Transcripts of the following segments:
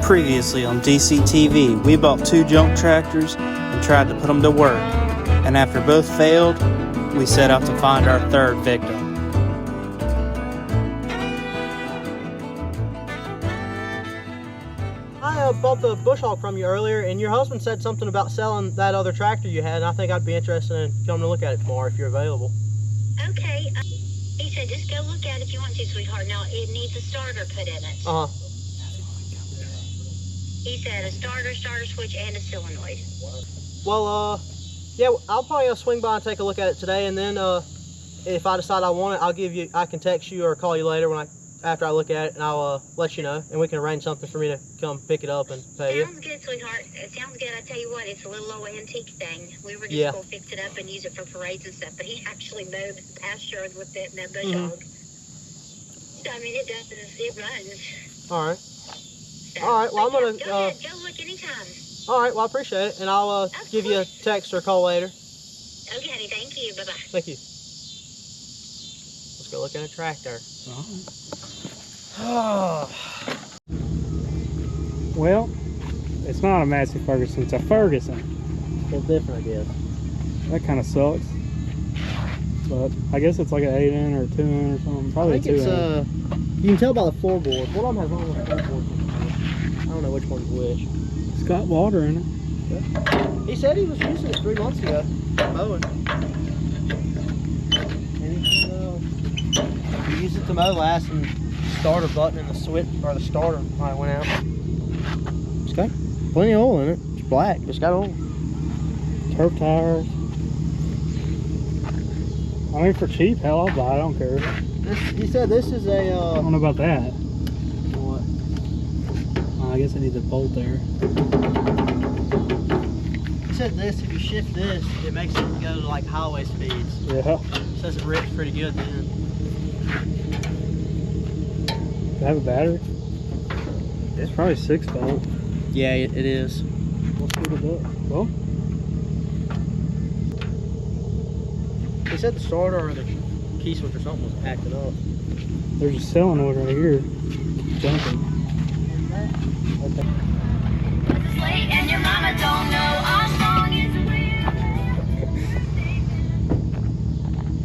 Previously on DCTV, we bought 2 junk tractors and tried to put them to work. And after both failed, we set out to find our third victim. I bought the bush hog from you earlier, and your husband said something about selling that other tractor you had, and I think I'd be interested in coming to look at it tomorrow if you're available. Okay. He said just go look at it if you want to, sweetheart. Now, it needs a starter put in it. Uh-huh. He said a starter switch, and a solenoid. Well, yeah, I'll probably swing by and take a look at it today, and then if I decide I want it, I can text you or call you later after I look at it, and I'll let you know, and we can arrange something for me to come pick it up and pay you. Sounds good, sweetheart. It sounds good. I tell you what, it's a little old antique thing. We were just going to fix it up and use it for parades and stuff, but he actually mowed the pasture with it and that bush hog. So, I mean, it runs. All right. So, All right, well, I'm going to... Go ahead, go look anytime. All right, well, I appreciate it, and I'll give you a text or a call later. Okay, honey, thank you. Bye-bye. Thank you. Let's go look at a tractor. Well, it's not a Massey Ferguson, it's a Ferguson. It's different, I guess. That kind of sucks. But I guess it's like an 8-in or a 2-in or something. Probably I think it's, you can tell by the floorboard. What of them has on the floorboard? I don't know which one's which. It's got water in it. He said he was using it 3 months ago, mowing. And he used it to mow last, and the starter button and the switch, or the starter light went out. It's got plenty of oil in it. It's black, it's got oil. Turf tires. I mean, for cheap, hell, I'll buy it. I don't care. He said this is a, I don't know about that. What? I guess it needs a bolt there. He said this, if you shift this, it makes it go to like highway speeds. Yeah. Says it rips pretty good then. Does it have a battery? It's probably 6-volt. Yeah, it is. Let's speed it up. Well, he said the starter or the key switch or something was acting up. there's a solenoid right here. Jumping. Okay. It's late and your mama don't know our song is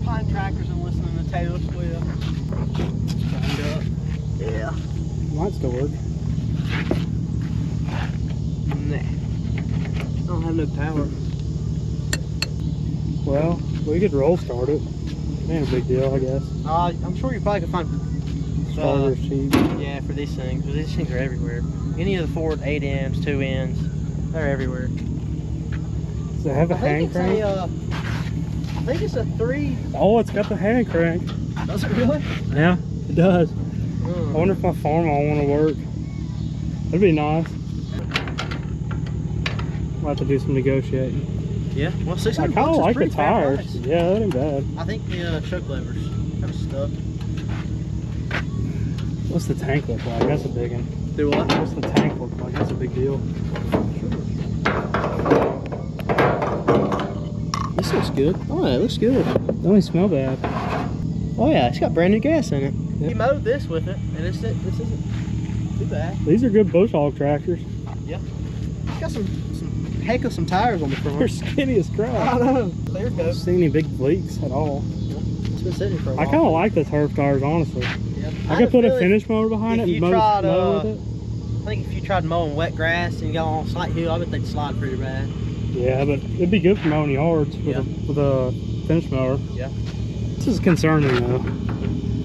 Pine tractors and listening to Taylor Swift. Turned up. Yeah. Might still work. Nah. I don't have no power. Well, we could roll start it. Ain't a big deal, I guess. I'm sure you probably could find Starter's cheap. yeah, for these things. But these things are everywhere. Any of the Ford 8Ms, 2Ns, they're everywhere. Does it have a hand crank? I think it's a 3. Oh, it's got the hand crank. Does it really? Yeah, it does. I wonder if my farm will want to work. That'd be nice. I'll have to do some negotiating. Yeah, well, I 600 kind of bucks is like the pretty fair tires. price. Yeah, that ain't bad. I think the choke levers kind of stuck. What's the tank look like? That's a big one. Do what? What's the tank look like? That's a big deal. This looks good. Oh yeah, it looks good. It don't smell bad. Oh yeah, it's got brand new gas in it. Yep. He mowed this with it, and this isn't too bad. These are good bush hog tractors. Yeah. It's got some heck of some tires on the front. They're skinny as crap. I know. There it I don't goes. see any big leaks at all. It's been sitting for a I while. kind of like the turf tires, honestly. Yeah. I could put a finish mower behind it and mow with it. I think if you tried mowing wet grass and you got on a slight hill, I bet they'd slide pretty bad. Yeah, but it'd be good for mowing yards with a finish mower. Yeah. This is concerning though.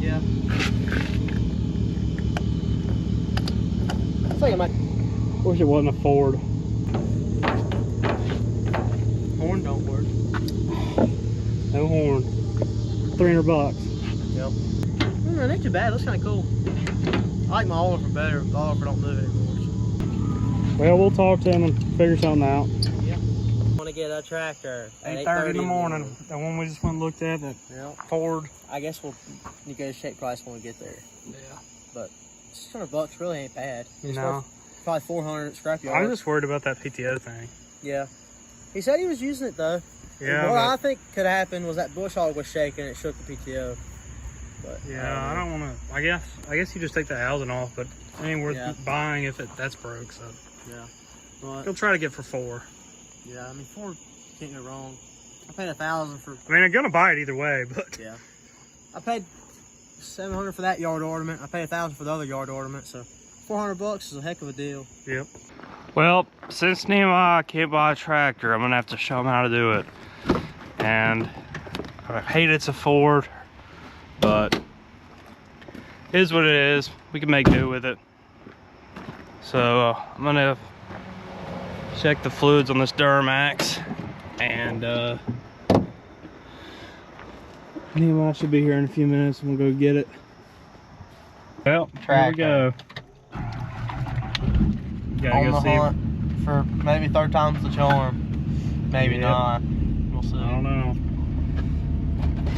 Yeah. I think I might. Wish it wasn't a Ford. Horn don't work. No horn. $300. Yep. That ain't too bad. That's kind of cool. I like my Oliver better. The Oliver don't move anymore. Well, we'll talk to him and figure something out. Yeah. Want to get a tractor at 8:30 in the morning. The one we just went and looked at, that Ford. I guess we'll negotiate price when we get there. Yeah. But $600 really ain't bad. It's No. worth probably 400 at scrapyard. I'm just worried about that PTO thing. Yeah. He said he was using it though. Yeah. What I think could happen was that bush hog was shaking and it shook the PTO. But Yeah, I don't want to. I guess you just take the housing off, but it ain't worth Yeah. buying if that's broke. So yeah, but he'll try to get for 4. yeah, I mean Ford can't go wrong. I paid $1,000 for. I mean, I'm gonna buy it either way, but Yeah, I paid $700 for that yard ornament. I paid $1,000 for the other yard ornament, so $400 is a heck of a deal. yep. Well, since Nehemiah can't buy a tractor, I'm gonna have to show him how to do it. And I hate it's a Ford, but it is what it is. We can make do with it. So I'm gonna check the fluids on this Duramax, and Nehemiah should be here in a few minutes. We'll go get it. Well, here we go. Gotta On go the see. hunt for maybe third time's the charm. Maybe Yep. not. We'll see. I don't know.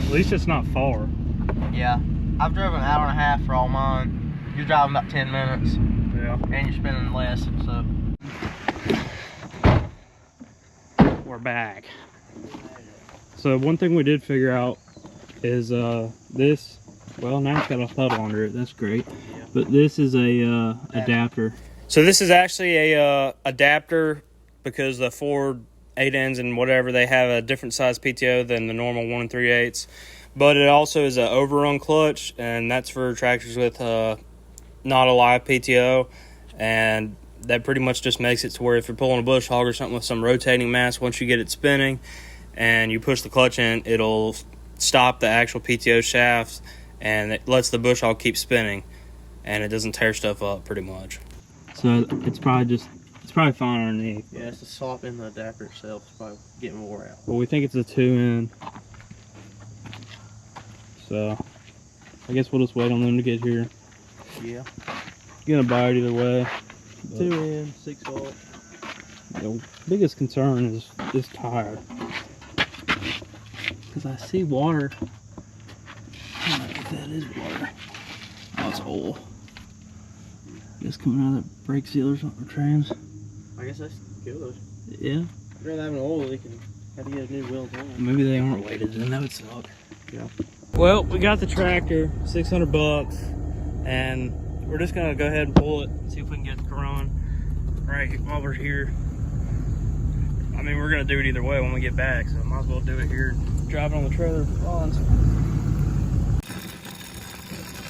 At least it's not far. Yeah, I've driven an hour and a half for all mine. You're driving about 10 minutes, Yeah. and you're spending less. So We're back. So one thing we did figure out is this. Well, now it's got a puddle under it. That's great. Yeah. But this is a adapter. So this is actually a adapter because the Ford 8Ns and whatever, they have a different size PTO than the normal 1 3/8. But it also is an overrun clutch, and that's for tractors with not a live PTO. And that pretty much just makes it to where if you're pulling a bush hog or something with some rotating mass, once you get it spinning and you push the clutch in, it'll stop the actual PTO shafts, and it lets the bush hog keep spinning, and it doesn't tear stuff up pretty much. So it's probably fine underneath. yeah, it's the slop in the adapter itself. It's probably getting wore out. Well, we think it's a 2N. So I guess we'll just wait on them to get here. Yeah, Gonna buy it either way. But 2 in, 6 volt. the biggest concern is this tire, because I see water. I don't know if that is water. Oh, it's oil. Just coming out of the brake sealers or trans. I guess that's good. Yeah. I'd rather have an oil leak and have to get a new wheel on. Maybe they aren't weighted, then that would suck. Yeah. Well, we got the tractor, $600, and we're just gonna go ahead and pull it, see if we can get the Corona right while we're here. I mean, we're gonna do it either way when we get back, so might as well do it here. Driving on the trailer for Vons.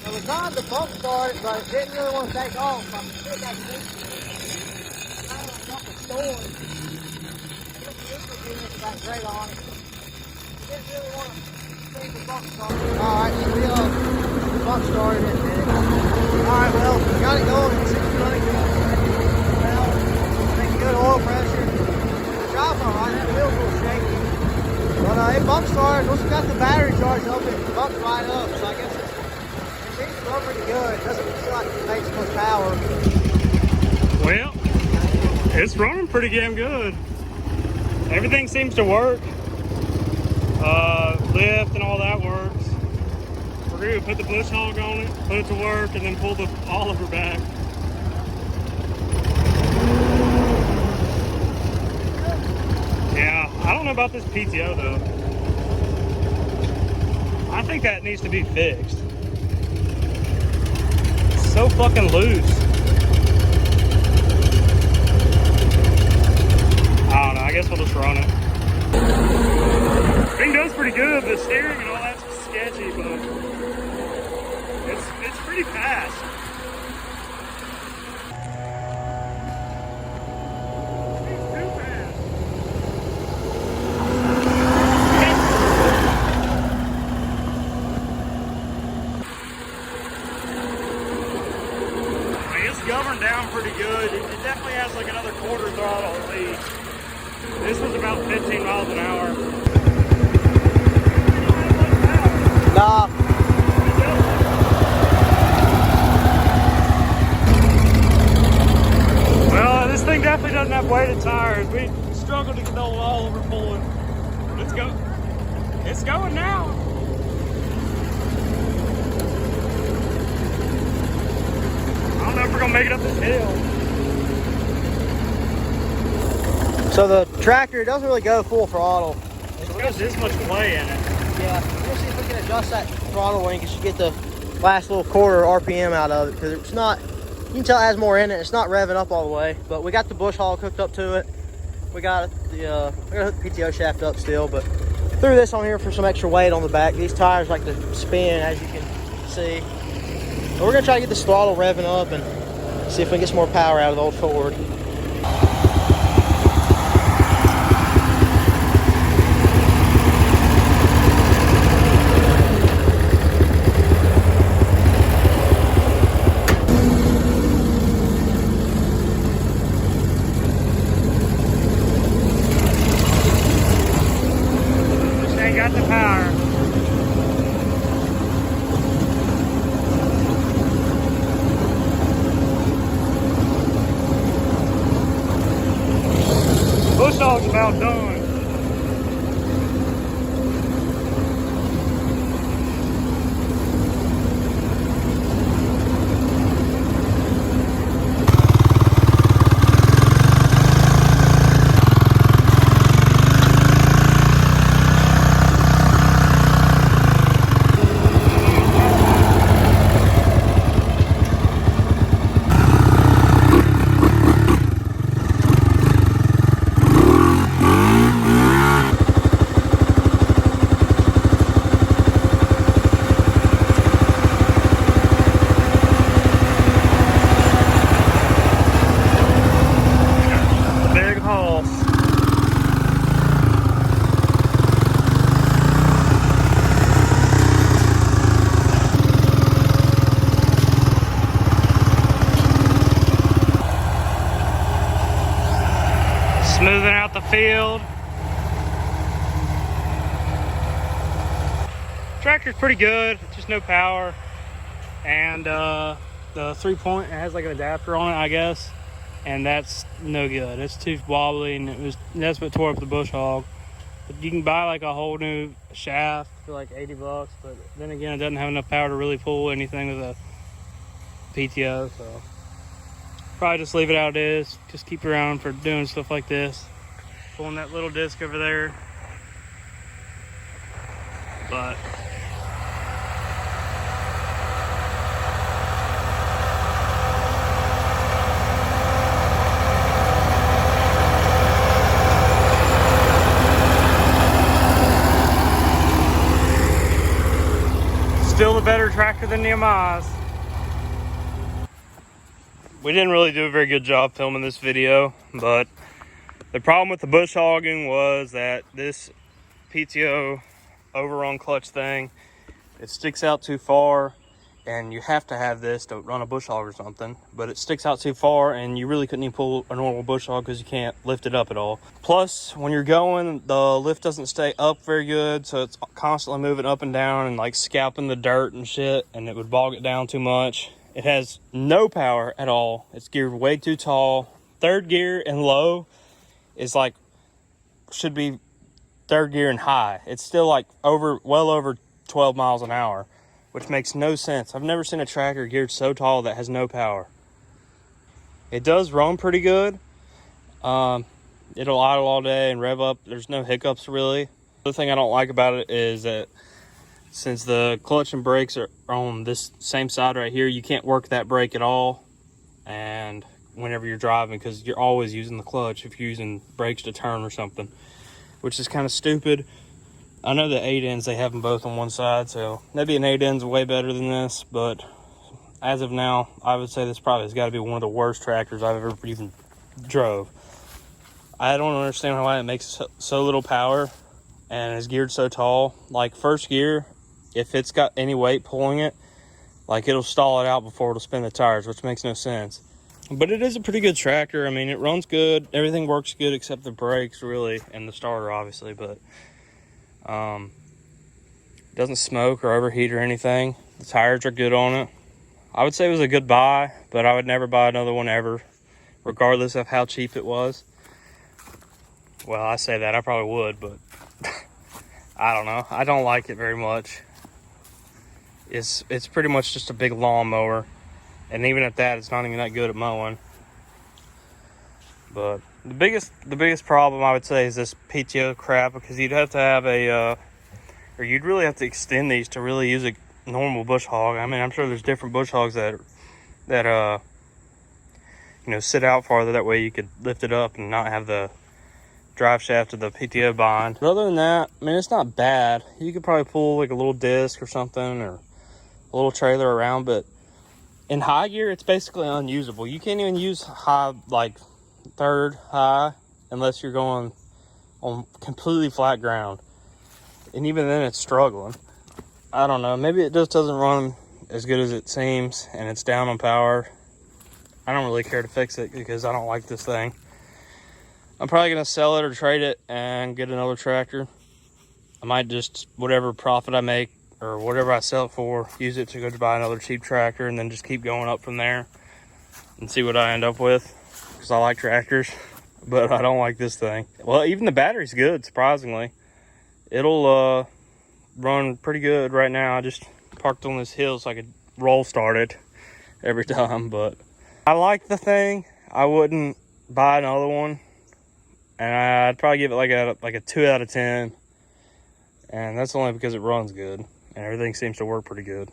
I was on the bump start, but didn't really want to take off. I'm still got to storm. Got great on it. Didn't really want to take the bump start. Alright, so we bump started it. Alright, well, we got it going. It seems running good. Well, making good oil pressure. The drive's alright, that wheel's a little shaky. But it bump started. Once we got the battery charged up, it bumped right up. So I guess it seems to run pretty good. It doesn't feel like it makes much power. Well, it's running pretty damn good. Everything seems to work. Lift and all that works. We're gonna put the bush hog on it, put it to work, and then pull the Oliver back. Yeah, I don't know about this PTO though. I think that needs to be fixed. It's so fucking loose. I don't know, I guess we'll just run it. Thing does pretty good, the steering and all that's sketchy, but it's pretty fast. It's too fast. I mean, it's governed down pretty good. It definitely has like another quarter throttle at least. This was about 15 miles an hour. Nah. Well, this thing definitely doesn't have weighted tires. We struggled to get the old Oliver pulling. Let's go. It's going now. I don't know if we're gonna make it up this hill. So the tractor doesn't really go full throttle. It's got this much play in it. Yeah, we'll see if we can adjust that throttle wing because you get the last little quarter RPM out of it, because it's not, you can tell it has more in it. It's not revving up all the way, but we got the bush hog hooked up to it. We got the PTO shaft up still, but threw this on here for some extra weight on the back. These tires like to spin, as you can see. But we're gonna try to get this throttle revving up and see if we can get some more power out of the old Ford. Got the power. Bush hog's about done. Smoothing out the field. Tractor's pretty good, just no power. And the 3-point, it has like an adapter on it, I guess. And that's no good. It's too wobbly, and that's what tore up the bush hog. But you can buy like a whole new shaft for like $80, but then again, it doesn't have enough power to really pull anything with a PTO, so probably just leave it how it is. Just keep it around for doing stuff like this. Pulling that little disc over there. But still a better tractor than the Yamahas. We didn't really do a very good job filming this video, but the problem with the bush hogging was that this PTO overrun clutch thing, it sticks out too far, and you have to have this to run a bush hog or something, but it sticks out too far and you really couldn't even pull a normal bush hog because you can't lift it up at all. Plus, when you're going, the lift doesn't stay up very good, so it's constantly moving up and down and like scalping the dirt and shit, and it would bog it down too much. It has no power at all. It's geared way too tall. Third gear and low is like, should be third gear and high. It's still like well over 12 miles an hour, which makes no sense. I've never seen a tractor geared so tall that has no power. It does run pretty good. It'll idle all day and rev up. There's no hiccups really. The thing I don't like about it is that since the clutch and brakes are on this same side right here, you can't work that brake at all. And whenever you're driving, because you're always using the clutch if you're using brakes to turn or something, which is kind of stupid. I know the 8Ns, they have them both on one side, so maybe an 8N's way better than this, but as of now, I would say this probably has got to be one of the worst tractors I've ever even drove. I don't understand why it makes so little power and is geared so tall. Like first gear, if it's got any weight pulling it, like it'll stall it out before it'll spin the tires, which makes no sense. But it is a pretty good tractor. I mean, it runs good. Everything works good except the brakes, really, and the starter, obviously. But it doesn't smoke or overheat or anything. The tires are good on it. I would say it was a good buy, but I would never buy another one ever, regardless of how cheap it was. Well, I say that. I probably would, but I don't know. I don't like it very much. It's pretty much just a big lawnmower. And even at that, it's not even that good at mowing. But the biggest problem I would say is this PTO crap, because you'd have to have a or you'd really have to extend these to really use a normal bush hog. I mean, I'm sure there's different bush hogs that you know, sit out farther. That way you could lift it up and not have the drive shaft of the PTO bind. But other than that, I mean, it's not bad. You could probably pull like a little disc or something, or a little trailer around, but in high gear, it's basically unusable. You can't even use high, like third high, unless you're going on completely flat ground. And even then, it's struggling. I don't know. Maybe it just doesn't run as good as it seems, and it's down on power. I don't really care to fix it because I don't like this thing. I'm probably going to sell it or trade it and get another tractor. I might just, whatever profit I make or whatever I sell it for, use it to go to buy another cheap tractor and then just keep going up from there and see what I end up with. Because I like tractors, but I don't like this thing. Well, even the battery's good, surprisingly. It'll run pretty good right now. I just parked on this hill so I could roll start it every time, but I like the thing. I wouldn't buy another one, and I'd probably give it like a 2 out of 10, and that's only because it runs good and everything seems to work pretty good.